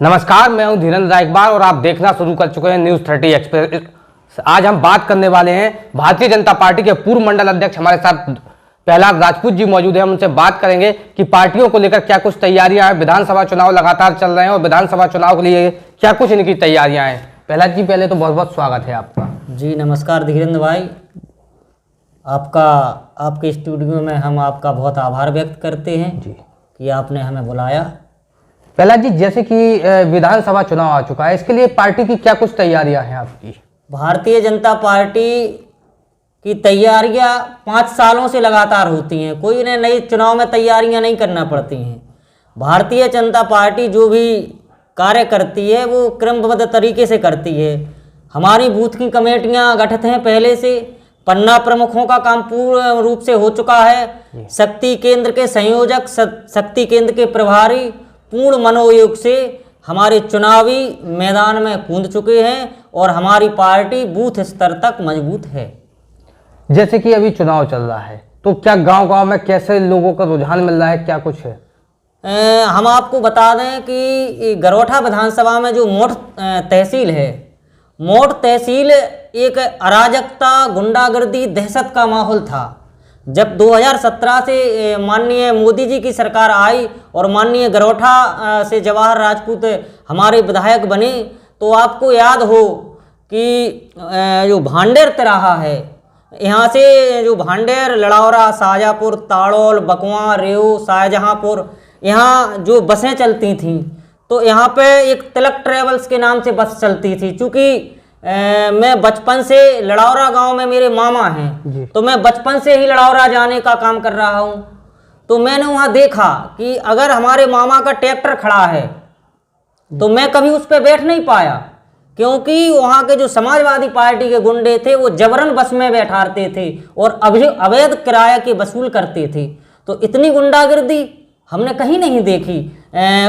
नमस्कार, मैं हूं धीरेन्द्र रायकबार और आप देखना शुरू कर चुके हैं न्यूज़ 30 एक्सप्रेस। आज हम बात करने वाले हैं भारतीय जनता पार्टी के पूर्व मंडल अध्यक्ष हमारे साथ प्रहलाद राजपूत जी मौजूद हैं। हम उनसे बात करेंगे कि पार्टियों को लेकर क्या कुछ तैयारियां हैं। विधानसभा चुनाव लगातार चल रहे हैं और विधानसभा चुनाव के लिए क्या कुछ इनकी तैयारियां हैं। प्रहलाद जी, पहले तो बहुत बहुत स्वागत है आपका। जी नमस्कार धीरेन्द्र भाई, आपके स्टूडियो में हम आपका बहुत आभार व्यक्त करते हैं जी कि आपने हमें बुलाया। प्रहलाद जी, जैसे कि विधानसभा चुनाव आ चुका है, इसके लिए पार्टी की क्या कुछ तैयारियां हैं आपकी? भारतीय जनता पार्टी की तैयारियां 5 सालों से लगातार होती हैं, कोई इन्हें नई चुनाव में तैयारियां नहीं करना पड़ती हैं। भारतीय जनता पार्टी जो भी कार्य करती है वो क्रमबद्ध तरीके से करती है। हमारी बूथ की कमेटियां गठित हैं पहले से, पन्ना प्रमुखों का काम पूर्ण रूप से हो चुका है। शक्ति केंद्र के संयोजक, शक्ति केंद्र के प्रभारी पूर्ण मनोयोग से हमारे चुनावी मैदान में कूद चुके हैं और हमारी पार्टी बूथ स्तर तक मजबूत है। जैसे कि अभी चुनाव चल रहा है तो क्या गांव-गांव में कैसे लोगों का रुझान मिल रहा है, क्या कुछ है? हम आपको बता दें कि गरोठा विधानसभा में जो मोट तहसील है, मोट तहसील एक अराजकता, गुंडागर्दी, दहशत का माहौल था। जब 2017 से माननीय मोदी जी की सरकार आई और माननीय गरोठा से जवाहर राजपूत हमारे विधायक बने, तो आपको याद हो कि जो भांडेर तिराहा है, यहाँ से जो भांडेर, लड़ौरा, शाहजहाँपुर, ताड़ौल, बकवां, रेऊ, शाहजहाँपुर, यहाँ जो बसें चलती थीं, तो यहाँ पे एक तिलक ट्रेवल्स के नाम से बस चलती थी। चूँकि मैं बचपन से लड़ौरा गांव में मेरे मामा हैं, तो मैं बचपन से ही लड़ौरा जाने का काम कर रहा हूं। तो मैंने वहां देखा कि अगर हमारे मामा का ट्रैक्टर खड़ा है तो मैं कभी उस पर बैठ नहीं पाया, क्योंकि वहां के जो समाजवादी पार्टी के गुंडे थे वो जबरन बस में बैठाते थे और अवैध किराया के वसूल करते थे। तो इतनी गुंडागर्दी हमने कहीं नहीं देखी।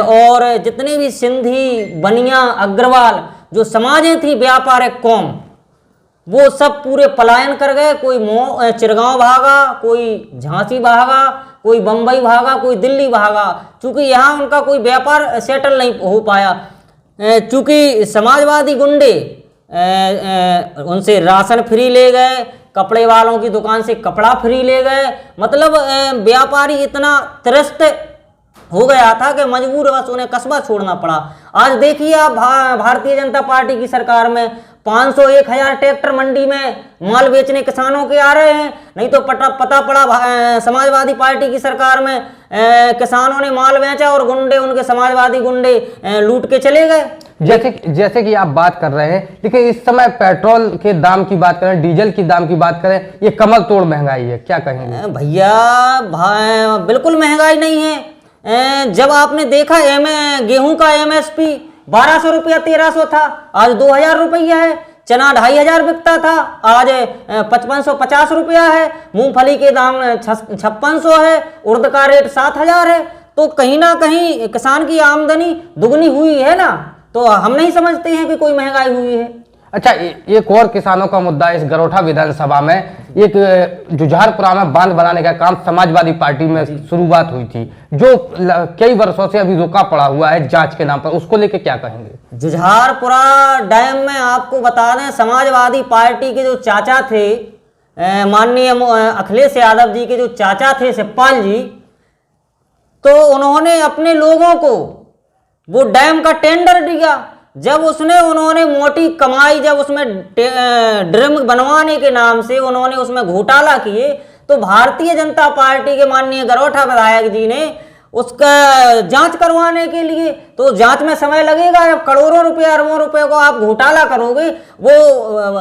और जितने भी सिंधी, बनिया, अग्रवाल जो समाजें थी व्यापारिक कौम, वो सब पूरे पलायन कर गए। कोई चिरगांव भागा, कोई झांसी भागा, कोई बम्बई भागा, कोई दिल्ली भागा, क्योंकि यहाँ उनका कोई व्यापार सेटल नहीं हो पाया। चूँकि समाजवादी गुंडे उनसे राशन फ्री ले गए, कपड़े वालों की दुकान से कपड़ा फ्री ले गए। मतलब व्यापारी इतना त्रस्त हो गया था कि मजबूरवश उन्हें कस्बा छोड़ना पड़ा। आज देखिए आप, भारतीय जनता पार्टी की सरकार में 500-1000 ट्रैक्टर मंडी में माल बेचने किसानों के आ रहे हैं। नहीं तो पता पड़ा समाजवादी पार्टी की सरकार में किसानों ने माल बेचा और गुंडे, उनके समाजवादी गुंडे लूट के चले गए। जैसे कि आप बात कर रहे हैं, लेकिन इस समय पेट्रोल के दाम की बात करें, डीजल की दाम की बात करें, ये कमर तोड़ महंगाई है, क्या कहेंगे? भैया बिल्कुल महंगाई नहीं है। जब आपने देखा गेहूं का MSP 1200 रुपया 1300 था, आज 2000 रुपया है। चना 2500 बिकता था, आज 5550 रुपया है। मूंगफली के दाम 5600 है, उड़द का रेट 7000 है। तो कहीं ना कहीं किसान की आमदनी दुगनी हुई है ना, तो हम नहीं समझते हैं कि कोई महंगाई हुई है। अच्छा, एक और किसानों का मुद्दा, इस गरोठा विधानसभा में एक जुझारपुरा में बांध बनाने का काम समाजवादी पार्टी में शुरुआत हुई थी, जो कई वर्षों से अभी रुका पड़ा हुआ है जांच के नाम पर, उसको लेके क्या कहेंगे? जुझारपुरा डैम में आपको बता दें, समाजवादी पार्टी के जो चाचा थे, माननीय अखिलेश यादव जी के जो चाचा थे शिवपाल जी, तो उन्होंने अपने लोगों को वो डैम का टेंडर दिया। जब उन्होंने मोटी कमाई, जब उसमें ड्रम बनवाने के नाम से उन्होंने उसमें घोटाला किए, तो भारतीय जनता पार्टी के माननीय गरोठा विधायक जी ने उसका जांच करवाने के लिए, तो जांच में समय लगेगा। जब करोड़ों रुपए, अरबों रुपए को आप घोटाला करोगे, वो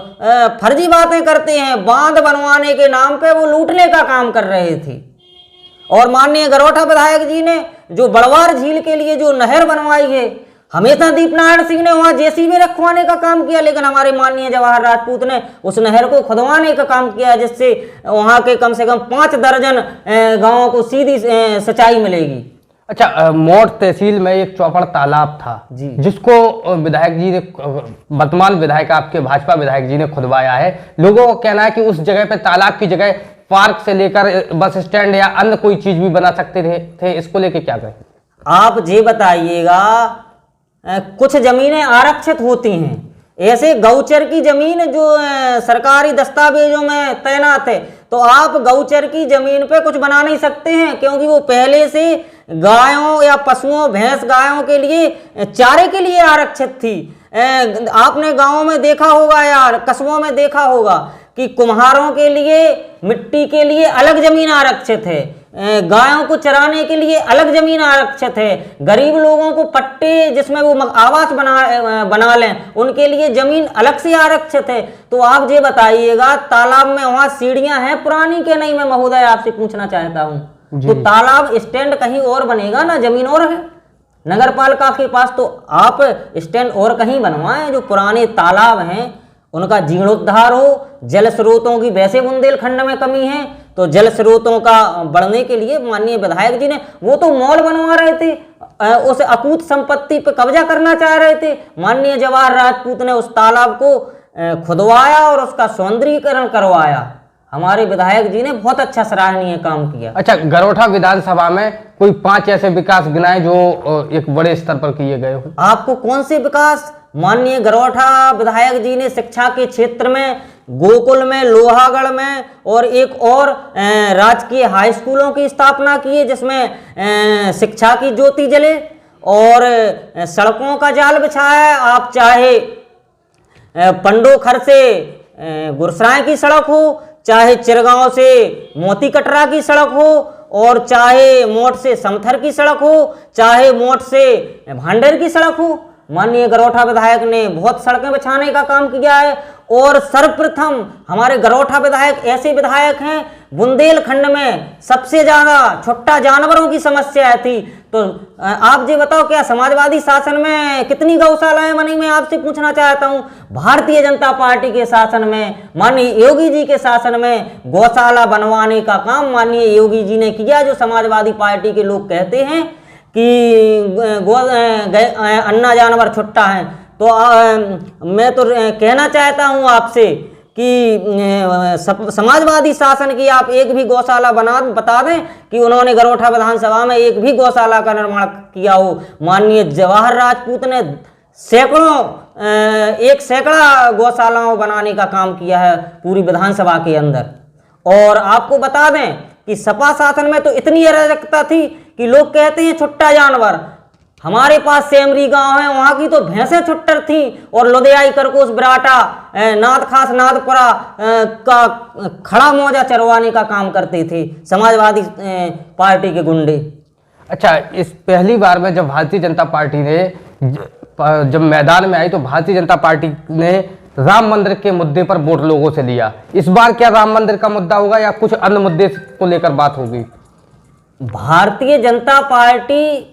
फर्जी बातें करते हैं। बांध बनवाने के नाम पे वो लूटने का काम कर रहे थे। और माननीय गरोठा विधायक जी ने जो बड़वार झील के लिए जो नहर बनवाई है, हमेशा दीपनारायण सिंह ने वहां JCB रखवाने का काम किया, लेकिन हमारे माननीय जवाहर राजपूत ने उस नहर को खुदवाने का काम किया, जिससे वहां के कम से कम 5 दर्जन गांवों को सीधी सिंचाई मिलेगी। अच्छा, मोट तहसील में एक चौपड़ तालाब था जी, जिसको विधायक जी ने, वर्तमान विधायक आपके भाजपा विधायक जी ने खुदवाया है। लोगों का कहना है कि उस जगह पे, तालाब की जगह पार्क से लेकर बस स्टैंड या अन्य कोई चीज भी बना सकते थे। इसको लेके क्या कहें आप? ये बताइएगा कुछ जमीनें आरक्षित होती हैं। ऐसे गौचर की जमीन जो सरकारी दस्तावेजों में तैनात है, तो आप गौचर की जमीन पे कुछ बना नहीं सकते हैं, क्योंकि वो पहले से गायों या पशुओं, भैंस गायों के लिए चारे के लिए आरक्षित थी। आपने गांवों में देखा होगा या कस्बों में देखा होगा कि कुम्हारों के लिए, मिट्टी के लिए अलग जमीन आरक्षित है, गायों को चराने के लिए अलग जमीन आरक्षित है, गरीब लोगों को पट्टे जिसमें वो आवास बना लें उनके लिए जमीन अलग से आरक्षित है। तो आप ये बताइएगा, तालाब में वहां सीढ़ियां हैं पुरानी के नहीं? मैं महोदय आपसे पूछना चाहता हूं, तो तालाब स्टैंड कहीं और बनेगा ना, जमीन और है नगर पालिका के पास, तो आप स्टैंड और कहीं बनवाएं। जो पुराने तालाब हैं उनका जीर्णोद्धार हो। जल स्रोतों की वैसे बुंदेलखंड में कमी है, तो जल स्रोतों का बढ़ने के लिए माननीय विधायक जी ने वो तो मॉल बनवा रहे थे, उस अकूत संपत्ति पर कब्जा करना चाह रहे थे। माननीय जवाहर राजपूत ने उस तालाब को खुदवाया और उसका सौंदर्यीकरण करवाया। हमारे विधायक जी ने बहुत अच्छा सराहनीय काम किया। अच्छा, गरोठा विधानसभा में कोई 5 ऐसे विकास गिनाए जो एक बड़े स्तर पर किए गए हो? आपको कौन से विकास? माननीय गरोठा विधायक जी ने शिक्षा के क्षेत्र में गोकुल में, लोहागढ़ में और एक और राजकीय हाई स्कूलों की स्थापना की है, जिसमें शिक्षा की ज्योति जले और सड़कों का जाल बिछाया है। आप चाहे पंडोखर से गुरसराय की सड़क हो, चाहे चिरगांव से मोती कटरा की सड़क हो, और चाहे मोट से समथर की सड़क हो, चाहे मोट से भांडेर की सड़क हो, माननीय गरोठा विधायक ने बहुत सड़कें बिछाने का काम किया है। और सर्वप्रथम हमारे गरोठा विधायक ऐसे विधायक हैं, बुंदेलखंड में सबसे ज्यादा छुट्टा जानवरों की समस्या थी। तो आप ये बताओ, क्या समाजवादी शासन में कितनी गौशालाएं बनी? मैं आपसे पूछना चाहता हूं। भारतीय जनता पार्टी के शासन में, माननीय योगी जी के शासन में गौशाला बनवाने का काम माननीय योगी जी ने किया। जो समाजवादी पार्टी के लोग कहते हैं कि अन्ना जानवर छुट्टा है, तो मैं तो कहना चाहता हूं आपसे कि समाजवादी शासन की आप एक भी गौशाला बता दें कि उन्होंने गरोठा विधानसभा में एक भी गौशाला का निर्माण किया हो। माननीय जवाहर राजपूत ने सैकड़ा गौशालाओं बनाने का काम किया है पूरी विधानसभा के अंदर। और आपको बता दें कि सपा शासन में तो इतनी अराजकता थी कि लोग कहते हैं छुट्टा जानवर। हमारे पास सेमरी गांव है, वहां की तो भैंसें छुट्टर थी, और लुधियाई, करकोस, बराटा, नाथखास, नाथपुरा का खड़ा मौजा चरवाने का काम करते थे समाजवादी पार्टी के गुंडे। अच्छा, इस पहली बार में जब भारतीय जनता पार्टी ने जब मैदान में आई, तो भारतीय जनता पार्टी ने राम मंदिर के मुद्दे पर वोट लोगों से लिया। इस बार क्या राम मंदिर का मुद्दा होगा या कुछ अन्य मुद्दे को लेकर बात होगी? भारतीय जनता पार्टी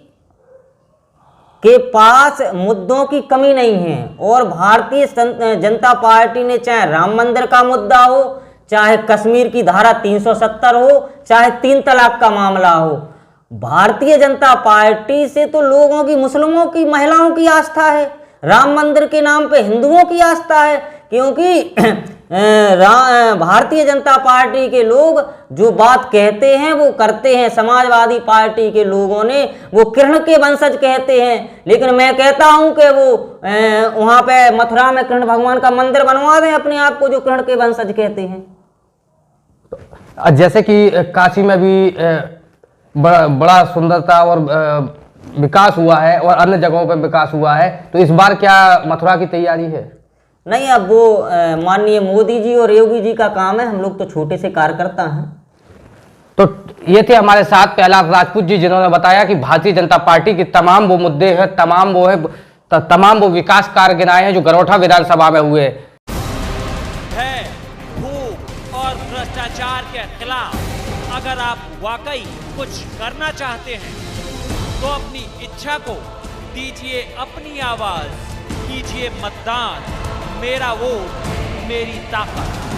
के पास मुद्दों की कमी नहीं है, और भारतीय जनता पार्टी ने चाहे राम मंदिर का मुद्दा हो, चाहे कश्मीर की धारा 370 हो, चाहे 3 तलाक का मामला हो, भारतीय जनता पार्टी से तो लोगों की, मुस्लिमों की, महिलाओं की आस्था है। राम मंदिर के नाम पे हिंदुओं की आस्था है, क्योंकि भारतीय जनता पार्टी के लोग जो बात कहते हैं वो करते हैं। समाजवादी पार्टी के लोगों ने वो कृष्ण के वंशज कहते हैं, लेकिन मैं कहता हूं कि वो वहां पे मथुरा में कृष्ण भगवान का मंदिर बनवा दें अपने आप को, जो कृष्ण के वंशज कहते हैं। जैसे कि काशी में भी बड़ा सुंदरता और विकास हुआ है और अन्य जगहों पर विकास हुआ है, तो इस बार क्या मथुरा की तैयारी है? नहीं, अब वो माननीय मोदी जी और योगी जी का काम है, हम लोग तो छोटे से कार्यकर्ता हैं। तो ये थे हमारे साथ प्रहलाद राजपूत जी, जिन्होंने बताया कि भारतीय जनता पार्टी की तमाम वो मुद्दे हैं, तमाम वो विकास कार्य गिनाए हैं जो गरोठा विधानसभा में हुए। भय, भूख और भ्रष्टाचार के खिलाफ अगर आप वाकई कुछ करना चाहते हैं तो अपनी इच्छा को दीजिए अपनी आवाज, कीजिए मतदान। मेरा वोट, मेरी ताकत।